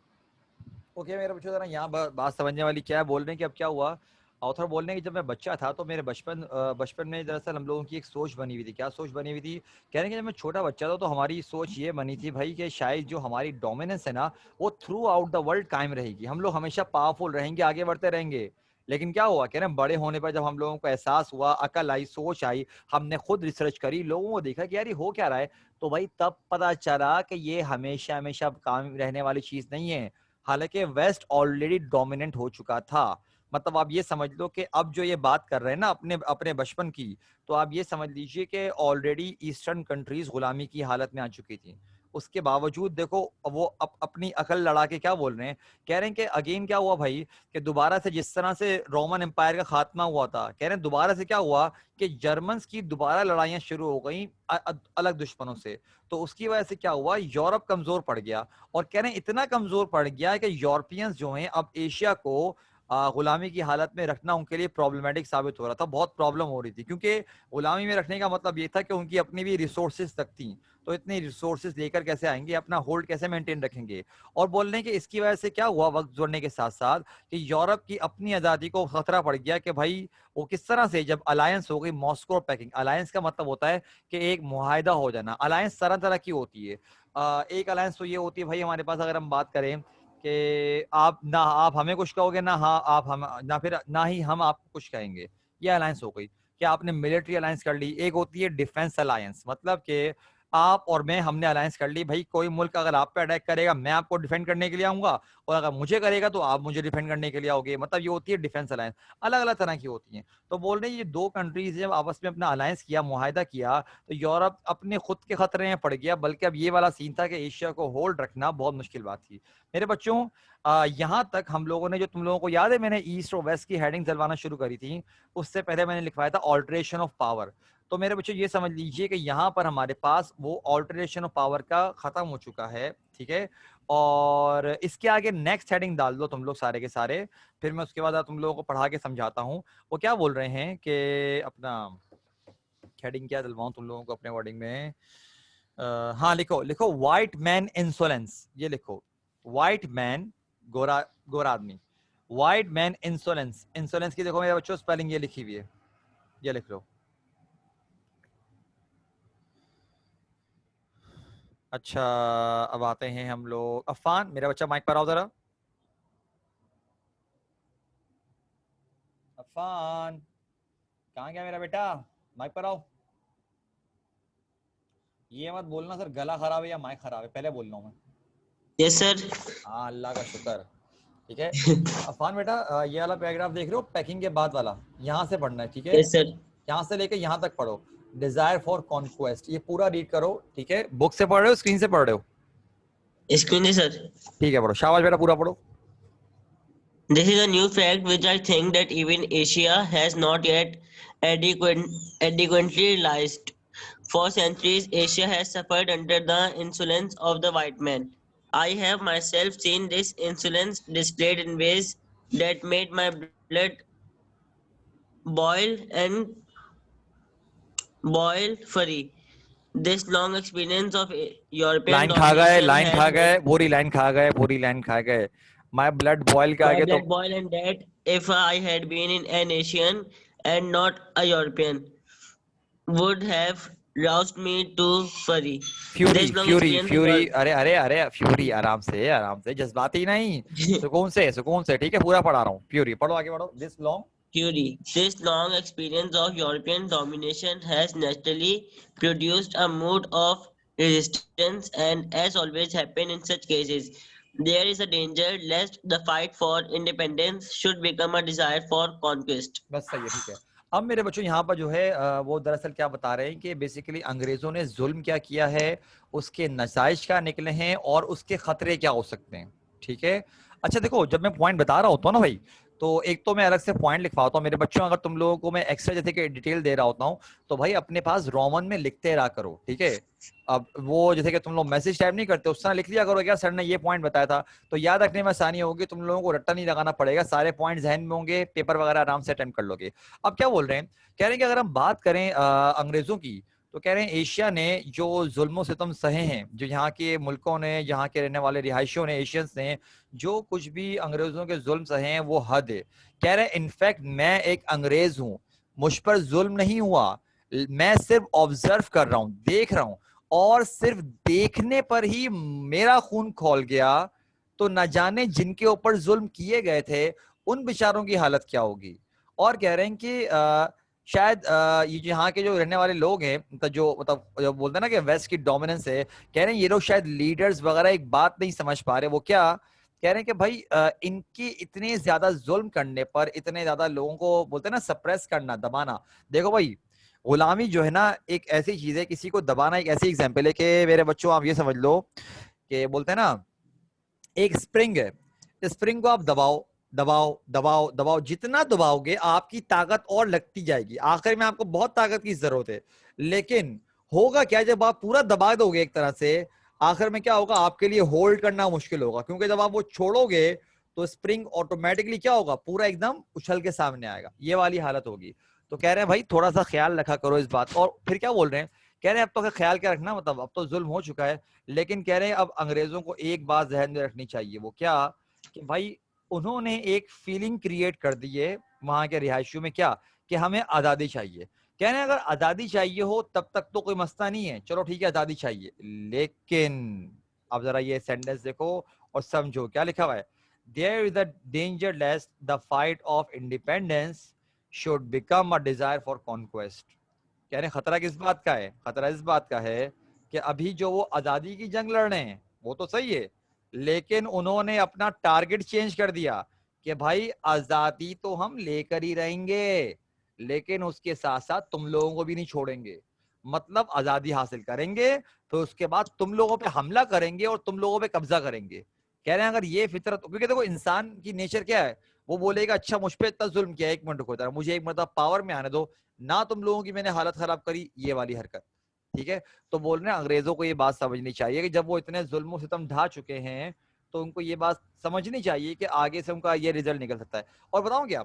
Okay मेरे बच्चों जरा यहाँ बात समझने वाली क्या है, बोल रहे हैं कि अब क्या हुआ। ऑथर बोल रहे हैं कि जब मैं बच्चा था तो मेरे बचपन में दरअसल हम लोगों की एक सोच बनी हुई थी। क्या सोच बनी हुई थी? कह रहे हैं कि जब मैं छोटा बच्चा था तो हमारी सोच ये बनी थी भाई कि शायद जो हमारी डोमिनेंस है ना वो थ्रू आउट द वर्ल्ड कायम रहेगी, हम लोग हमेशा पावरफुल रहेंगे, आगे बढ़ते रहेंगे। लेकिन क्या हुआ, कह रहे हैं बड़े होने पर जब हम लोगों को एहसास हुआ, अकल आई, सोच आई, हमने खुद रिसर्च करी, लोगों को देखा कि यार ये हो क्या रहा है, तो भाई तब पता चला कि ये हमेशा हमेशा कायम रहने वाली चीज नहीं है। हालांकि वेस्ट ऑलरेडी डोमिनेंट हो चुका था। मतलब आप ये समझ लो कि अब जो ये बात कर रहे हैं ना अपने अपने बचपन की, तो आप ये समझ लीजिए कि ऑलरेडी ईस्टर्न कंट्रीज गुलामी की हालत में आ चुकी थी। उसके बावजूद देखो वो अपनी अकल लड़ा के क्या बोल रहे हैं, कह रहे हैं कि अगेन क्या हुआ भाई कि दोबारा से जिस तरह से रोमन एम्पायर का खात्मा हुआ था, कह रहे हैं दोबारा से क्या हुआ कि जर्मन्स की दोबारा लड़ाइयां शुरू हो गई अलग दुश्मनों से। तो उसकी वजह से क्या हुआ, यूरोप कमजोर पड़ गया। और कह रहे हैं इतना कमजोर पड़ गया है कि यूरोपियंस जो हैं अब एशिया को गुलामी की हालत में रखना उनके लिए प्रॉब्लमेटिक साबित हो रहा था, बहुत प्रॉब्लम हो रही थी, क्योंकि गुलामी में रखने का मतलब ये था कि उनकी अपनी भी रिसोर्सेज तक थी, तो इतने रिसोर्सेज लेकर कैसे आएंगे, अपना होल्ड कैसे मेंटेन रखेंगे। और बोल रहे हैं कि इसकी वजह से क्या हुआ वक्त जुड़ने के साथ साथ कि यूरोप की अपनी आज़ादी को खतरा पड़ गया कि भाई वो किस तरह से जब अलायंस हो गई मॉस्को और पैकिंग। अलायंस का मतलब होता है कि एक मुआहदा हो जाना। अलायंस तरह तरह की होती है। एक अलायंस तो ये होती है भाई हमारे पास, अगर हम बात करें कि आप हमें कुछ कहोगे ना, हाँ आप हम ना, फिर ना ही हम आपको कुछ कहेंगे, ये अलायंस हो गई। क्या आपने मिलिट्री अलायंस कर ली। एक होती है डिफेंस अलायंस, मतलब कि आप और मैं हमने अलायंस कर ली, भाई कोई मुल्क अगर आप पे अटैक करेगा मैं आपको डिफेंड करने के लिए आऊंगा, और अगर मुझे करेगा तो आप मुझे डिफेंड करने के लिए आओगे, मतलब ये होती है डिफेंस अलायंस। अलग अलग तरह की होती हैं। तो बोल रहे हैं ये दो कंट्रीज जब आपस में अपना अलायंस किया, मुआहदा किया, तो यूरोप अपने खुद के खतरे में पड़ गया। बल्कि अब ये वाला सीन था कि एशिया को होल्ड रखना बहुत मुश्किल बात थी। मेरे बच्चों यहाँ तक हम लोगों ने, जो तुम लोगों को याद है मैंने ईस्ट और वेस्ट की हेडिंग चलवाना शुरू करी थी, उससे पहले मैंने लिखवाया था ऑल्टरेशन ऑफ पावर। तो मेरे बच्चों ये समझ लीजिए कि यहाँ पर हमारे पास वो ऑल्टरेशन ऑफ पावर का खत्म हो चुका है, ठीक है। और इसके आगे नेक्स्ट हेडिंग डाल दो तुम लोग सारे के सारे, फिर मैं उसके बाद तुम लोगों को पढ़ा के समझाता हूँ। वो क्या बोल रहे हैं कि अपना हेडिंग क्या डलवाऊं तुम लोगों को अपने वर्डिंग में। हाँ लिखो लिखो, व्हाइट मैन इंसोलेंस, ये लिखो व्हाइट मैन, गोरा गोरा आदमी, व्हाइट मैन इंसोलेंस। इंसोलेंस की देखो मेरे बच्चों स्पेलिंग ये लिखी हुई है, ये लिख लो। अच्छा, अब आते हैं हम लोग। अफान, मेरा बच्चा माइक पर आओ जरा। अफान, कहाँ गया मेरा बेटा? माइक पर आओ। ये मत बोलना सर गला खराब है या माइक खराब है, पहले बोल रहा हूँ मैं। Yes sir. हाँ, अल्लाह का शुक्र। ठीक है। अफान बेटा, ये वाला पैराग्राफ देख रहे हो, पैकिंग के बाद वाला, यहाँ से पढ़ना है, ठीक है? Yes sir. यहाँ से लेके यहाँ तक पढ़ो। डिजायर फॉर कॉन्क्वेस्ट, ये पूरा रीड करो, ठीक है? बुक से पढ़ रहे हो, स्क्रीन से पढ़ रहे हो? Screen sir. ठीक है, पढ़ो। शाबाश बेटा, पूरा पढ़ो। This is a new fact which I think that even Asia has not yet adequately realized. For centuries, Asia has suffered under the insolence of the white man. I have myself seen this insolence displayed in ways that made my blood boil and boil furry. This long experience of European line खा गए, domination लाइन has खा गए, made पूरी लाइन खा गए, पूरी लाइन खा गए। माय ब्लड बॉयल के my आगे तो blood boil, and that if I had been in an Asian and not a European, would have roused me to fury. Fury, This long fury, experience fury, was अरे अरे अरे, फ्यूरी, आराम से, आराम से, जज्बाती नहीं, सुकून से, सुकून से, ठीक है? पूरा पढ़ा रहा हूँ। फ्यूरी पढ़ो, आगे बढ़ो। This long fury. This long experience of European domination has naturally produced a mood of resistance, and as always happens in such cases, there is a danger lest the fight for independence should become a desire for conquest. बस सही है, ठीक है। अब मेरे बच्चों यहाँ पर जो है वो दरअसल क्या बता रहे हैं कि बेसिकली अंग्रेजों ने जुल्म क्या किया है, उसके नताइज क्या निकले हैं और उसके खतरे क्या हो सकते हैं, ठीक है? अच्छा देखो, जब मैं पॉइंट बता रहा होता हूँ ना भाई, तो एक तो मैं अलग से पॉइंट लिखवाता हूँ मेरे बच्चों। अगर तुम लोगों को मैं एक्स्ट्रा जैसे कि डिटेल दे रहा होता हूँ, तो भाई अपने पास रोमन में लिखते रहा करो, ठीक है? अब वो जैसे कि तुम लोग मैसेज टाइप नहीं करते, उस तरह लिख लिया करो, क्या सर ने ये पॉइंट बताया था, तो याद रखने में आसानी होगी। तुम लोगों को रट्टा नहीं लगाना पड़ेगा, सारे पॉइंट जहन में होंगे, पेपर वगैरह आराम से अटेम्प्ट कर लोगे। अब क्या बोल रहे हैं, कह रहे हैं कि अगर हम बात करें अंग्रेजों की, तो कह रहे हैं एशिया ने जो जुल्म सितम सहे हैं, जो यहाँ के मुल्कों ने, यहाँ के रहने वाले रिहायशियों ने, एशियंस ने जो कुछ भी अंग्रेजों के जुल्म सहे हैं, वो हद है। कह रहे हैं इनफैक्ट मैं एक अंग्रेज हूँ, मुझ पर जुल्म नहीं हुआ, मैं सिर्फ ऑब्जर्व कर रहा हूँ, देख रहा हूँ, और सिर्फ देखने पर ही मेरा खून खौल गया, तो न जाने जिनके ऊपर जुल्म किए गए थे उन बेचारों की हालत क्या होगी। और कह रहे हैं कि शायद ये यहाँ के जो रहने वाले लोग हैं, मतलब जो बोलते हैं ना कि वेस्ट की डोमिनेंस है, कह रहे हैं ये लोग शायद लीडर्स वगैरह एक बात नहीं समझ पा रहे। वो क्या कह रहे हैं कि भाई इनकी इतने ज्यादा जुल्म करने पर, इतने ज्यादा लोगों को बोलते हैं ना सप्रेस करना, दबाना। देखो भाई, गुलामी जो है ना एक ऐसी चीज है, किसी को दबाना एक ऐसी एग्जाम्पल है कि मेरे बच्चों आप ये समझ लो कि बोलते हैं ना एक स्प्रिंग है, स्प्रिंग को आप दबाओ दबाओ दबाओ दबाओ, जितना दबाओगे आपकी ताकत और लगती जाएगी, आखिर में आपको बहुत ताकत की जरूरत है। लेकिन होगा क्या, जब आप पूरा दबा दोगे एक तरह से, आखिर में क्या होगा, आपके लिए होल्ड करना मुश्किल होगा, क्योंकि जब आप वो छोड़ोगे तो स्प्रिंग ऑटोमेटिकली क्या होगा, पूरा एकदम उछल के सामने आएगा, ये वाली हालत होगी। तो कह रहे हैं भाई थोड़ा सा ख्याल रखा करो इस बात। और फिर क्या बोल रहे हैं, कह रहे हैं अब तो ख्याल क्या रखना, मतलब अब तो जुल्म हो चुका है, लेकिन कह रहे हैं अब अंग्रेजों को एक बात जहन में रखनी चाहिए। वो क्या, कि भाई उन्होंने एक फीलिंग क्रिएट कर दी है वहां के रिहायशियों में, क्या कि हमें आजादी चाहिए। कह रहे हैं अगर आजादी चाहिए हो तब तक तो कोई मसला नहीं है, चलो ठीक है आजादी चाहिए, लेकिन अब जरा ये सेंटेंस देखो और समझो क्या लिखा हुआ है। There is a danger lest the fight of independence should become a desire for conquest. कह रहे हैं खतरा किस बात का है, खतरा इस बात का है कि अभी जो वो आजादी की जंग लड़ रहे हैं वो तो सही है, लेकिन उन्होंने अपना टारगेट चेंज कर दिया कि भाई आजादी तो हम लेकर ही रहेंगे, लेकिन उसके साथ साथ तुम लोगों को भी नहीं छोड़ेंगे। मतलब आजादी हासिल करेंगे, फिर उसके बाद तुम लोगों पे हमला करेंगे और तुम लोगों पे कब्जा करेंगे। कह रहे हैं अगर ये फितरत, क्योंकि देखो इंसान की नेचर क्या है, वो बोलेगा अच्छा मुझ पे इतना जुल्म किया, एक मिनट रुको जरा, मुझे एक मतलब पावर में आने दो ना, तुम लोगों की मैंने हालत खराब करी, ये वाली हरकत, ठीक है? तो बोल रहे हैं अंग्रेजों को ये बात समझनी चाहिए कि जब वो इतने जुल्म सितम ढा चुके हैं, तो उनको ये बात समझनी चाहिए कि आगे से उनका ये रिजल्ट निकल सकता है। और बताऊं क्या,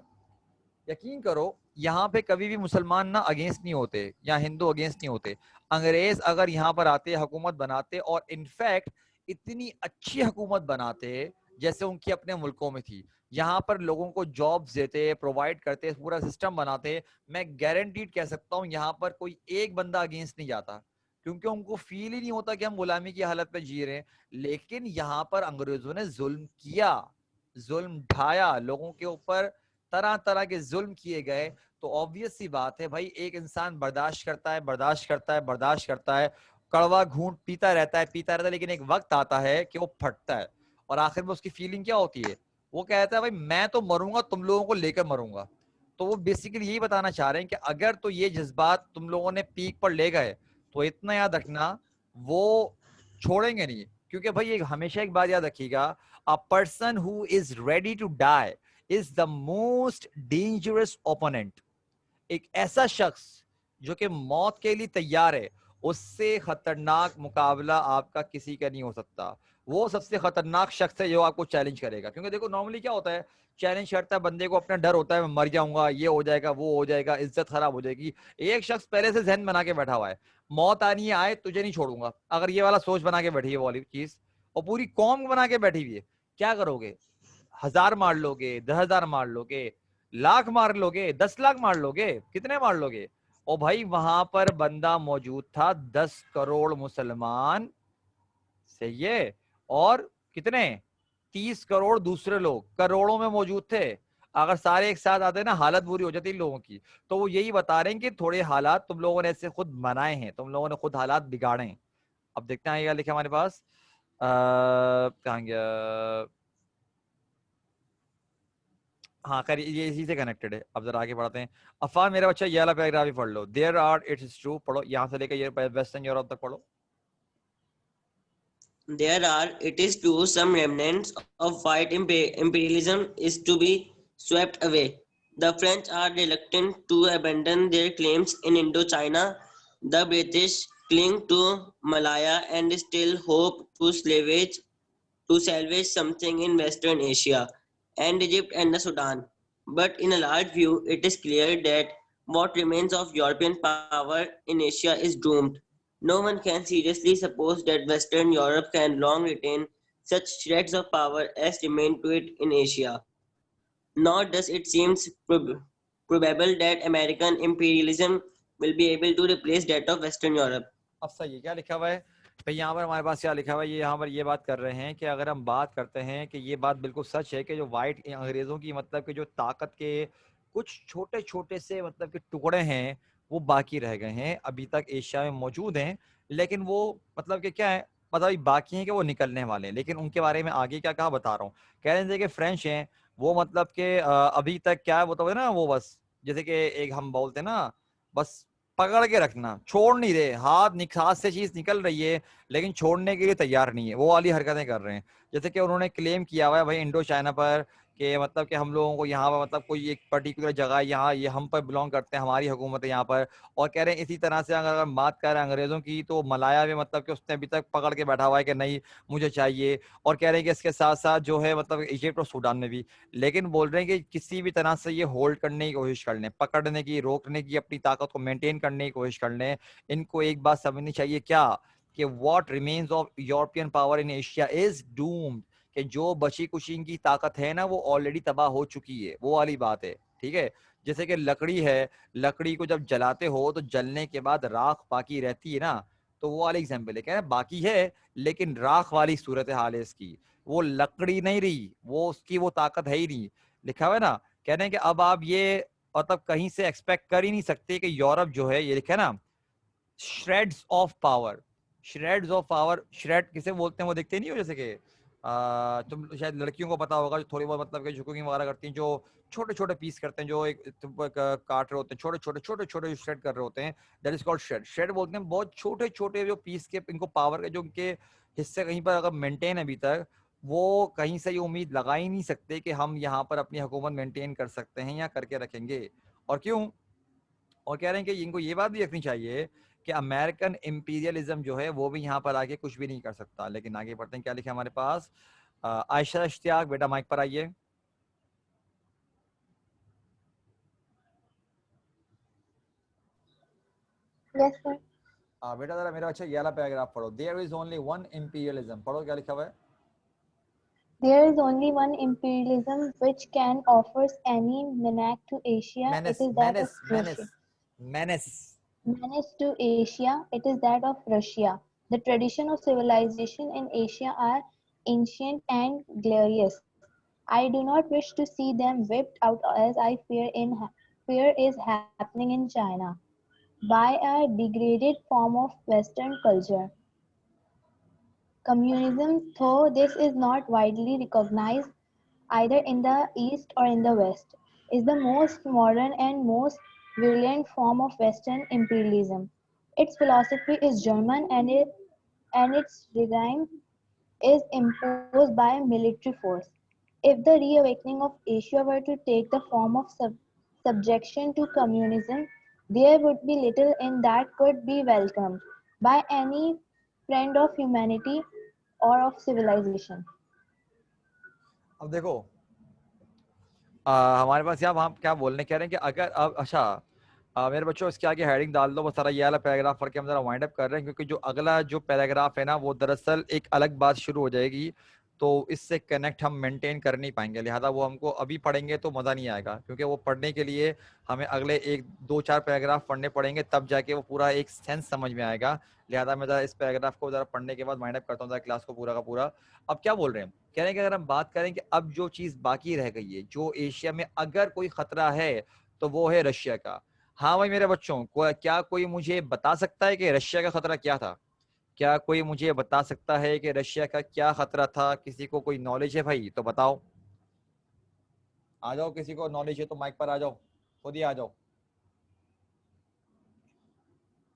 यकीन करो यहाँ पे कभी भी मुसलमान ना अगेंस्ट नहीं होते या हिंदू अगेंस्ट नहीं होते। अंग्रेज अगर यहाँ पर आते, हुकूमत बनाते, और इनफैक्ट इतनी अच्छी हुकूमत बनाते जैसे उनकी अपने मुल्कों में थी, यहाँ पर लोगों को जॉब्स देते, प्रोवाइड करते, पूरा सिस्टम बनाते, मैं गारंटीड कह सकता हूँ यहाँ पर कोई एक बंदा अगेंस्ट नहीं जाता। क्योंकि उनको फील ही नहीं होता कि हम गुलामी की हालत में जी रहे हैं। लेकिन यहाँ पर अंग्रेजों ने जुल्म किया, जुल्म ढाया, लोगों के ऊपर तरह तरह के जुल्म किए गए। तो ऑब्वियस सी बात है भाई, एक इंसान बर्दाश्त करता है, बर्दाश्त करता है, बर्दाश्त करता है, कड़वा घूंट पीता रहता है, पीता रहता है, लेकिन एक वक्त आता है कि वो फटता है। और आखिर में उसकी फीलिंग क्या होती है? वो कहता है भाई मैं तो मरूंगा, तुम लोगों को लेकर मरूंगा। तो वो बेसिकली यही बताना चाह रहे हैं कि अगर तो ये जज्बात तुम लोगों ने पीक पर ले गए तो इतना याद रखना वो छोड़ेंगे नहीं। क्योंकि भाई एक हमेशा एक बात याद रखिएगा, a person who is ready to die is the most dangerous opponent. एक ऐसा शख्स जो कि मौत के लिए तैयार है, उससे खतरनाक मुकाबला आपका किसी का नहीं हो सकता। वो सबसे खतरनाक शख्स है जो आपको चैलेंज करेगा। क्योंकि देखो नॉर्मली क्या होता है, चैलेंज करता है बंदे को, अपना डर होता है मैं मर जाऊंगा, ये हो जाएगा, वो हो जाएगा, इज्जत खराब हो जाएगी। एक शख्स पहले से जहन बना के बैठा हुआ है, मौत आनी है आए, तुझे नहीं छोड़ूंगा। अगर ये वाला सोच बना के बैठी है वो वाली चीज, और पूरी कौम बना के बैठी हुई है, क्या करोगे? 1000 मार लोगे, 10,000 मार लोगे, लाख मार लोगे, 10 लाख मार लोगे, कितने मार लोगे? और भाई वहां पर बंदा मौजूद था 10 करोड़ मुसलमान, सही है, और कितने 30 करोड़ दूसरे लोग करोड़ों में मौजूद थे। अगर सारे एक साथ आते ना, हालत बुरी हो जाती इन लोगों की। तो वो यही बता रहे हैं कि थोड़े हालात तुम लोगों ने ऐसे खुद बनाए हैं, तुम लोगों ने खुद हालात बिगाड़े हैं। अब देखते हैं क्या लिखा हमारे पास। कहाँ गया? हाँ खैर ये इसी से कनेक्टेड है। अब जरा आगे बढ़ते हैं। अफान मेरा बच्चा ये वाला पैराग्राफ ही पढ़ लो। There are, it is true, पढ़ो यहाँ से लेकर ये वेस्टर्न यूरोप तक पढ़ो। There are, it is true, some remnants of white imperialism is to be swept away. The French are reluctant to abandon their claims in Indochina. The British cling to Malaya and still hope to salvage something in Western Asia and Egypt and the Sudan. But in a large view, it is clear that what remains of European power in Asia is doomed. No one can seriously suppose that Western Europe can long retain such shreds of power as remain to it in Asia. Nor does it seem probable that American imperialism will be able to replace that of Western Europe. अब सही है, क्या लिखा हुआ है भाई यहाँ पर हमारे पास? क्या लिखा हुआ है? ये यहाँ पर ये बात कर रहे हैं कि अगर हम बात करते हैं कि ये बात बिल्कुल सच है कि जो वाइट अंग्रेजों की मतलब कि जो ताकत के कुछ छोटे छोटे से मतलब कि टुकड़े हैं वो बाकी रह गए हैं, अभी तक एशिया में मौजूद हैं। लेकिन वो मतलब कि क्या है, मतलब बाकी हैं कि वो निकलने वाले हैं। लेकिन उनके बारे में आगे क्या कहा बता रहा हूँ। कह रहे थे कि फ्रेंच हैं वो, मतलब कि अभी तक क्या है वो तो है ना, वो बस जैसे कि एक हम बोलते हैं ना, बस पकड़ के रखना, छोड़ नहीं रहे, हाथ से चीज निकल रही है लेकिन छोड़ने के लिए तैयार नहीं है, वो वाली हरकतें कर रहे हैं। जैसे कि उन्होंने क्लेम किया हुआ है भाई इंडो चाइना पर कि मतलब कि हम लोगों को यहाँ पर मतलब कोई एक पर्टिकुलर जगह यहाँ ये हम पर बिलोंग करते हैं, हमारी हुकूमत है यहाँ पर। और कह रहे हैं इसी तरह से अगर हम बात कर रहे हैं अंग्रेजों की, तो मलाया में मतलब कि उसने अभी तक पकड़ के बैठा हुआ है कि नहीं मुझे चाहिए। और कह रहे हैं कि इसके साथ साथ जो है मतलब इजिप्ट और सूडान में भी। लेकिन बोल रहे हैं कि किसी भी तरह से ये होल्ड करने की कोशिश कर लें, पकड़ने की, रोकने की, अपनी ताकत को मेंटेन करने की कोशिश कर लें। इनको एक बात समझनी चाहिए क्या, कि what remains of European power in Asia is doomed, कि जो बची कुची इनकी ताकत है ना वो ऑलरेडी तबाह हो चुकी है, वो वाली बात है। ठीक है, जैसे कि लकड़ी है, लकड़ी को जब जलाते हो तो जलने के बाद राख बाकी रहती है ना, तो वो वाला एग्जाम्पल है। कह रहे हैं बाकी है लेकिन राख वाली सूरत हाल है इसकी, वो लकड़ी नहीं रही, वो उसकी वो ताकत है ही नहीं। लिखा हुआ है ना, कह रहे हैं कि अब आप ये मतलब कहीं से एक्सपेक्ट कर ही नहीं सकते कि यूरोप जो है, ये लिखा है ना, shreds of power, shreds of power, shred किसे बोलते हैं वो देखते नहीं हो, जैसे कि तुम शायद लड़कियों को पता होगा जो थोड़ी बहुत मतलब कि कुकिंग वगैरह करती हैं, जो छोटे छोटे पीस करते हैं, जो एक काट रहे होते हैं, छोटे छोटे छोटे छोटे श्रेड कर रहे होते हैं, that is called shred. Shred बोलते हैं बहुत छोटे छोटे जो पीस के, इनको पावर के जो इनके हिस्से कहीं पर अगर मेंटेन है अभी तक, वो कहीं से ये उम्मीद लगा ही नहीं सकते कि हम यहाँ पर अपनी हुकूमत मेंटेन कर सकते हैं या करके रखेंगे। और क्यों? और कह रहे हैं कि इनको ये बात भी रखनी चाहिए कि अमेरिकन इंपीरियलिज्म जो है वो भी यहाँ पर आके कुछ भी नहीं कर सकता। लेकिन आगे बढ़ते हैं, क्या लिखा हमारे पास। आयशा इश्तियाक बेटा माइक पर आइए। Yes sir. बेटा जरा मेरा अच्छा ये वाला पैराग्राफ पढ़ो। There is only one imperialism, पढ़ो क्या लिखा हुआ है। There is only one imperialism which can offers any menace to Asia. Menace It is that menace of menace Russia. Menace menace to Asia, it is that of Russia. The tradition of civilization in Asia are ancient and glorious. I do not wish to see them whipped out as I fear is happening in China by a degraded form of Western culture. Communism, though this is not widely recognized either in the East or in the West, is the most modern and most virulent form of Western imperialism. Its philosophy is German and its regime is imposed by military force. If the reawakening of Asia were to take the form of subjection to communism, there would be little in that could be welcomed by any friend of humanity or of civilization. अब देखो हमारे पास यहाँ हम क्या बोलने कह रहे हैं कि अगर अब अच्छा मेरे बच्चों इसके आगे हेडिंग डाल दो, बस सारा ये वाला पैराग्राफ पढ़ के हम जरा वाइंड अप कर रहे हैं, क्योंकि जो अगला जो पैराग्राफ है ना वो दरअसल एक अलग बात शुरू हो जाएगी, तो इससे कनेक्ट हम मेंटेन कर नहीं पाएंगे, लिहाजा वो हमको अभी पढ़ेंगे तो मज़ा नहीं आएगा, क्योंकि वो पढ़ने के लिए हमें अगले 1-2-4 पैराग्राफ पढ़ने पड़ेंगे, तब जाके वो पूरा एक सेंस समझ में आएगा। लिहाजा मैं ज़रा इस पैराग्राफ को ज़रा पढ़ने के बाद वाइंड अप करता हूँ ज़रा क्लास को पूरा का पूरा। अब क्या बोल रहे हैं, कह रहे हैं कि अगर हम बात करें कि अब जो चीज़ बाकी रह गई है, जो एशिया में अगर कोई खतरा है तो वो है रशिया का। हाँ भाई मेरे बच्चों, क्या कोई मुझे बता सकता है कि रशिया का खतरा क्या था? क्या कोई मुझे बता सकता है कि रशिया का क्या खतरा था? किसी को कोई नॉलेज है भाई तो बताओ, आ जाओ, किसी को नॉलेज है तो माइक पर आ जाओ, खुद ही आ जाओ,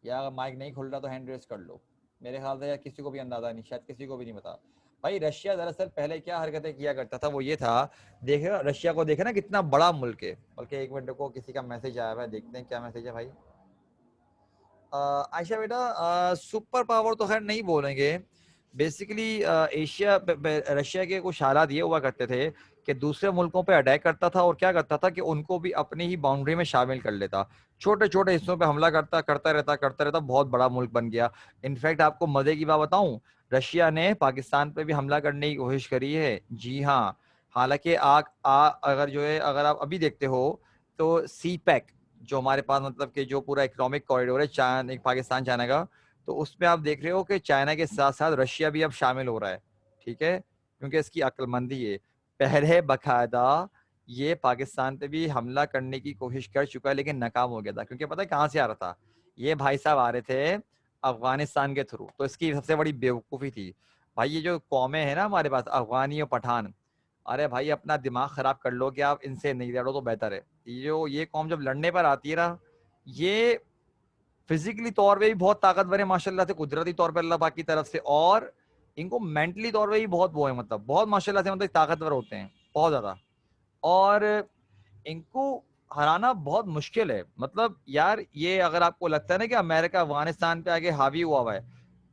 या अगर माइक नहीं खुल रहा तो हैंड रेस कर लो। मेरे ख्याल से यार किसी को भी अंदाजा नहीं, शायद किसी को भी नहीं पता। भाई रशिया दरअसल पहले क्या हरकतें किया करता था, वो ये था, देखे रशिया को देखे ना कितना बड़ा मुल्क है। बल्कि एक मिनट को किसी का मैसेज आया हुआ है, देखते हैं क्या मैसेज है भाई। आयशा बेटा सुपर पावर तो खैर नहीं बोलेंगे, बेसिकली एशिया रशिया के कुछ हालात ये हुआ करते थे कि दूसरे मुल्कों पे अटैक करता था और क्या करता था कि उनको भी अपनी ही बाउंड्री में शामिल कर लेता, छोटे छोटे हिस्सों पे हमला करता रहता, बहुत बड़ा मुल्क बन गया। इनफैक्ट आपको मजे की बात बताऊं, रशिया ने पाकिस्तान पे भी हमला करने की कोशिश करी है, जी हाँ। हालांकि अगर जो है अगर आप अभी देखते हो तो सी पैक जो हमारे पास मतलब कि जो पूरा इकोनॉमिक कॉरिडोर है चाइना पाकिस्तान चाइना का, तो उसमें आप देख रहे हो कि चाइना के साथ साथ रशिया भी अब शामिल हो रहा है, ठीक है, क्योंकि इसकी अक्लमंदी है। पहले बकायदा ये पाकिस्तान पे भी हमला करने की कोशिश कर चुका है लेकिन नाकाम हो गया था, क्योंकि पता है कहाँ से आ रहा था, ये भाई साहब आ रहे थे अफगानिस्तान के थ्रू। तो इसकी सबसे बड़ी बेवकूफ़ी थी भाई, ये जो कौमें हैं ना हमारे पास अफगानी और पठान, अरे भाई अपना दिमाग खराब कर लो कि आप इनसे नहीं लड़ो तो बेहतर है। ये कौम जब लड़ने पर आती है ना, ये फिजिकली तौर पे भी बहुत ताकतवर है माशाल्लाह से, कुदरती तौर पे अल्लाह पाक की तरफ से, और इनको मेंटली तौर पे भी बहुत वो है, मतलब बहुत माशाल्लाह से मतलब ताकतवर होते हैं बहुत ज्यादा, और इनको हराना बहुत मुश्किल है। मतलब यार ये अगर आपको लगता है ना कि अमेरिका अफगानिस्तान पे आगे हावी हुआ है,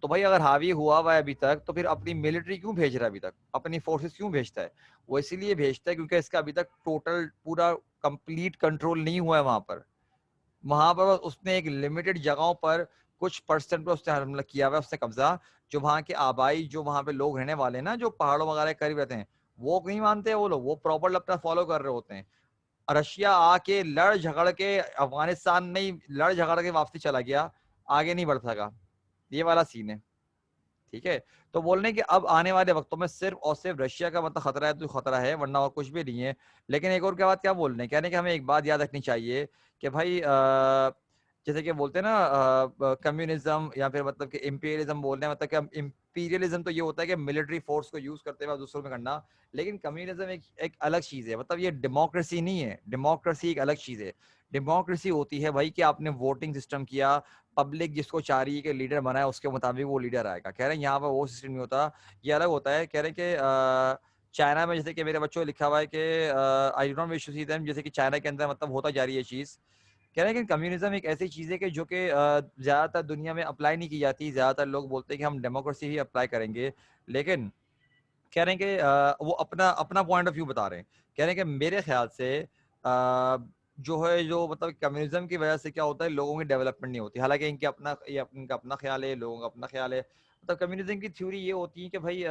तो भाई अगर हावी हुआ हुआ है अभी तक तो फिर अपनी मिलिट्री क्यों भेज रहा है, अभी तक अपनी फोर्सेस क्यों भेजता है? वो इसीलिए भेजता है क्योंकि इसका अभी तक टोटल पूरा कंप्लीट कंट्रोल नहीं हुआ है वहां पर उसने एक लिमिटेड जगहों पर कुछ परसेंट पर उसने हमला किया हुआ है, उसने कब्जा। जो वहाँ के आबाई जो वहाँ पे लोग रहने वाले हैं ना, जो पहाड़ों वगैरह करीब रहते हैं, वो नहीं मानते हैं, वो लोग वो प्रॉपर अपना फॉलो कर रहे होते हैं। रशिया आके लड़ झगड़ के अफगानिस्तान नहीं लड़ झगड़ के वापसी चला गया, आगे नहीं बढ़ सका, ये वाला सीन है, ठीक है। तो बोलने कि अब आने वाले वक्तों में सिर्फ और सिर्फ रशिया का मतलब खतरा है तो खतरा है, वरना और कुछ भी नहीं है। लेकिन एक और क्या बात क्या बोल रहे हैं, कहने कि हमें एक बात याद रखनी चाहिए कि भाई जैसे कि बोलते हैं ना कम्युनिज्म या फिर मतलब कि इंपीरियलिज्म बोल रहे हैं, मतलब कि इंपीरियलिज्म तो ये होता है कि मिलिट्री फोर्स को यूज करते हुए दूसरों में करना, लेकिन कम्युनिज्म एक अलग चीज है। मतलब ये डेमोक्रेसी नहीं है, डेमोक्रेसी एक अलग चीज है। डेमोक्रेसी होती है भाई कि आपने वोटिंग सिस्टम किया, पब्लिक जिसको चाह रही है कि लीडर बनाए उसके मुताबिक वो लीडर आएगा। कह रहे हैं यहाँ पर वो सिस्टम नहीं होता, ये अलग होता है। कह रहे हैं कि चाइना में जैसे कि मेरे बच्चों लिखा हुआ है कि I don't wish to see them, जैसे कि चाइना के अंदर मतलब होता जा रही है चीज़। कह रहे हैं कि कम्युनिज्म एक ऐसी चीज़ है कि जो कि ज़्यादातर दुनिया में अप्लाई नहीं की जाती। ज़्यादातर लोग बोलते हैं कि हम डेमोक्रेसी ही अप्लाई करेंगे, लेकिन कह रहे हैं कि वो अपना अपना पॉइंट ऑफ व्यू बता रहे हैं। कह रहे हैं कि मेरे ख्याल से जो है जो मतलब कम्युनिज्म की वजह से क्या होता है, लोगों की डेवलपमेंट नहीं होती। हालांकि इनका अपना ख्याल है, लोगों का अपना ख्याल है। मतलब कम्युनिज्म की थ्योरी ये होती है कि भाई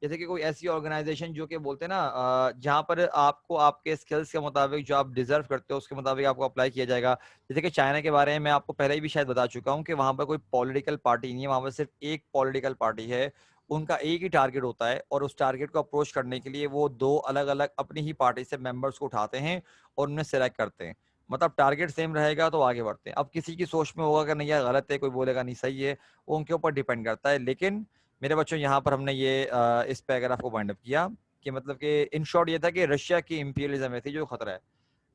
जैसे कि कोई ऐसी ऑर्गेनाइजेशन जो कि बोलते हैं ना जहाँ पर आपको आपके स्किल्स के मुताबिक जो आप डिजर्व करते हो उसके मुताबिक आपको अप्लाई किया जाएगा। जैसे कि चाइना के बारे में मैं आपको पहले ही भी शायद बता चुका हूँ कि वहाँ पर कोई पॉलिटिकल पार्टी नहीं है, वहाँ पर सिर्फ एक पॉलिटिकल पार्टी है। उनका एक ही टारगेट होता है और उस टारगेट को अप्रोच करने के लिए वो 2 अलग-अलग अपनी ही पार्टी से मेंबर्स को उठाते हैं और उन्हें सेलेक्ट करते हैं। मतलब टारगेट सेम रहेगा तो आगे बढ़ते हैं। अब किसी की सोच में होगा कि नहीं यार गलत है, कोई बोलेगा नहीं सही है, वो उनके ऊपर डिपेंड करता है। लेकिन मेरे बच्चों यहाँ पर हमने ये इस पैराग्राफ को वाइंड अप किया कि मतलब कि इन शॉर्ट ये था कि रशिया की इंपीरियलिज्म थी जो खतरा है।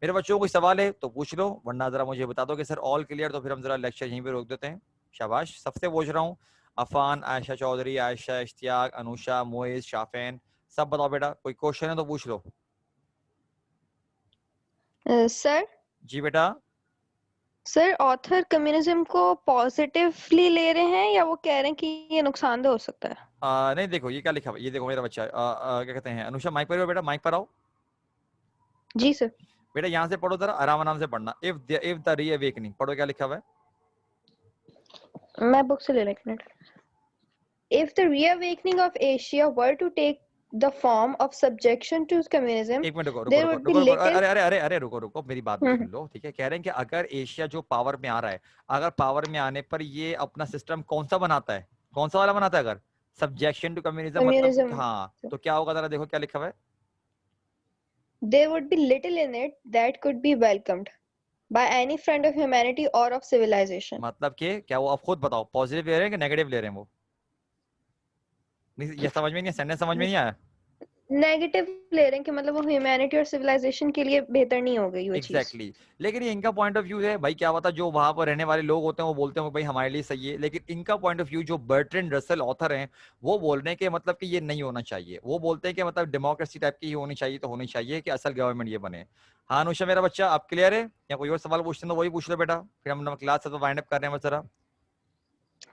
मेरे बच्चों को कोई सवाल है तो पूछ लो, वरना जरा मुझे बता दो कि सर ऑल क्लियर, तो फिर हम जरा लेक्चर यहीं पे रोक देते हैं। शाबाश, सबसे पूछ रहा हूँ। अफान, आयशा चौधरी, आयशा, इश्तियाक, अनुषा, मोइज, शाफेन, सब बताओ बेटा, कोई क्वेश्चन है तो पूछ लो। सर जी बेटा। सर ऑथर कम्युनिज्म को पॉजिटिवली ले रहे हैं या वो कह रहे हैं कि ये नुकसानदेह हो सकता है? नहीं देखो ये क्या लिखा हुआ है, ये देखो मेरा बच्चा क्या कहते हैं, अनुषा माइक पर हो बेटा, माइक पर आओ जी सर। बेटा, यहाँ से पढ़ो जरा, आराम आराम से पढ़ना। इफ द रीअवेकनिंग, पढ़ो क्या लिखा हुआ है। मैं बुक से ले रहा हूँ, एक minute. If the reawakening of Asia were to take the form of subjection to communism, एक मिनट रुको रुको there रुको would be रुको रुको, little. अरे अरे अरे अरे रुको रुको, मेरी बात भी सुन लो, ठीक है। कह रहे हैं कि अगर एशिया जो पावर में आ रहा है, अगर पावर में आने पर ये अपना सिस्टम कौन सा बनाता है, कौन सा वाला बनाता है, अगर सब्जेक्शन टू कम्युनिज्म, मतलब Communism. हाँ, तो क्या होगा जरा देखो क्या लिखा हुआ है। There would be little in it that could be welcomed by any friend of humanity or of civilization. मतलब कि क्या, वो आप खुद बताओ, पॉजिटिव ले रहे हैं कि नेगेटिव ले रहे हैं वो? नहीं, ये समझ में नहीं, सेंटेंस समझ में नहीं आया। नेगेटिव ले रहे हैं कि मतलब वो ह्यूमैनिटी और सिविलाइजेशन के लिए बेहतर नहीं हो गई वो चीज। एग्जैक्टली लेकिन ये इनका पॉइंट ऑफ व्यू है भाई। क्या पता जो वहां पर रहने वाले लोग होते हैं वो बोलते हैं भाई हमारे लिए सही है, लेकिन इनका पॉइंट ऑफ व्यू जो बर्ट्रैंड रसेल ऑथर हैं वो बोल रहे हैं कि मतलब कि ये नहीं होना चाहिए। वो बोलते हैं कि मतलब डेमोक्रेसी टाइप की ही होनी चाहिए, तो होनी चाहिए कि असल गवर्नमेंट ये बने। हाँ अनुषा मेरा बच्चा, आप क्लियर है या कोई और सवाल पूछते हैं तो वही पूछ लो बेटा, फिर हम क्लास से तो वाइंड अप कर रहे हैं बस जरा।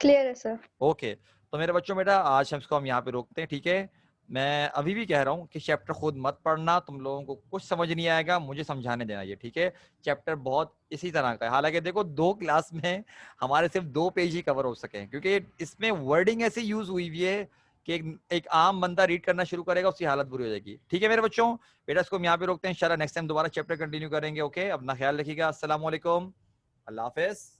क्लियर है सर। ओके तो मेरे बच्चों बेटा आज हम इसको हम यहाँ पे रोकते हैं, ठीक है। मैं अभी भी कह रहा हूँ कि चैप्टर खुद मत पढ़ना, तुम लोगों को कुछ समझ नहीं आएगा, मुझे समझाने देना ये, ठीक है। चैप्टर बहुत इसी तरह का है, हालांकि देखो 2 क्लास में हमारे सिर्फ 2 पेज ही कवर हो सके, क्योंकि इसमें वर्डिंग ऐसे यूज हुई हुई है कि एक आम बंदा रीड करना शुरू करेगा उसकी हालत बुरी हो जाएगी, ठीक है मेरे बच्चों। बेटा इसको हम यहाँ पे रोकते हैं, इंशाल्लाह नेक्स्ट टाइम दोबारा चैप्टर कंटिन्यू करेंगे। ओके, अपना ख्याल रखिएगा, अस्सलाम वालेकुम, अल्लाह हाफिज।